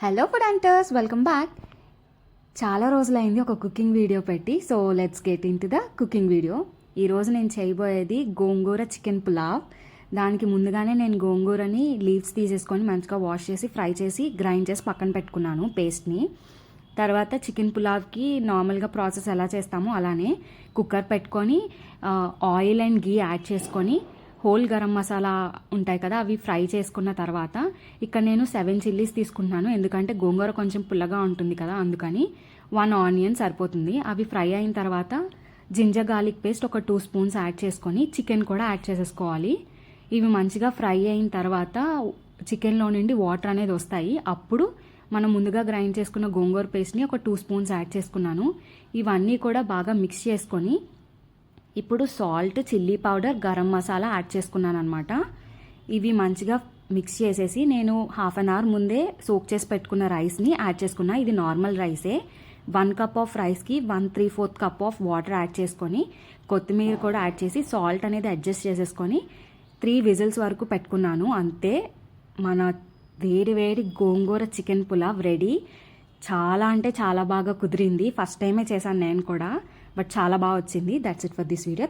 Hello food hunters, welcome back. చాలా రోజులైంది ఒక కుకింగ్ వీడియో పెట్టి. So let's get in to the cooking video. ఈరోజు నేను చేయబోయేది గోంగూర చికెన్ పులావ్. దానికి ముందుగానే నేను గోంగూరని లీవ్స్ తీసేసుకొని మంచిగా వాష్ చేసి ఫ్రై చేసి గ్రైండ్ చేసి పక్కన పెట్టుకున్నాను పేస్ట్ని. తర్వాత చికెన్ పులావ్కి నార్మల్గా ప్రాసెస్ ఎలా చేస్తామో అలానే కుక్కర్ పెట్టుకొని ఆయిల్ అండ్ గీ యాడ్ చేసుకొని హోల్ గరం మసాలా ఉంటాయి కదా, అవి ఫ్రై చేసుకున్న తర్వాత ఇక్కడ నేను 7 చిల్లీస్ తీసుకుంటున్నాను. ఎందుకంటే గోంగూర కొంచెం పుల్లగా ఉంటుంది కదా, అందుకని 1 ఆనియన్ సరిపోతుంది. అవి ఫ్రై అయిన తర్వాత జింజర్ గార్లిక్ పేస్ట్ ఒక 2 స్పూన్స్ యాడ్ చేసుకొని చికెన్ కూడా యాడ్ చేసేసుకోవాలి. ఇవి మంచిగా ఫ్రై అయిన తర్వాత చికెన్లో నుండి వాటర్ అనేది వస్తాయి. అప్పుడు మనం ముందుగా గ్రైండ్ చేసుకున్న గోంగూర పేస్ట్ని ఒక 2 స్పూన్స్ యాడ్ చేసుకున్నాను. ఇవన్నీ కూడా బాగా మిక్స్ చేసుకొని ఇప్పుడు salt, chilli powder, garam masala add చేసుకున్నాను అనమాట. ఇవి మంచిగా మిక్స్ చేసేసి నేను హాఫ్ అన్ అవర్ ముందే సోక్ చేసి పెట్టుకున్న రైస్ని యాడ్ చేసుకున్నా. ఇది నార్మల్ రైసే. 1 కప్ ఆఫ్ రైస్కి 1/3 కప్ ఆఫ్ వాటర్ యాడ్ చేసుకొని కొత్తిమీర కూడా యాడ్ చేసి సాల్ట్ అనేది అడ్జస్ట్ చేసేసుకొని 3 విజిల్స్ వరకు పెట్టుకున్నాను. అంతే, మన వేడి వేడి గోంగూర చికెన్ పులావ్ రెడీ. చాలా అంటే చాలా బాగా కుదిరింది. ఫస్ట్ టైమే చేశాను నేను కూడా, బట్ చాలా బాగా వచ్చింది. That's it for this video.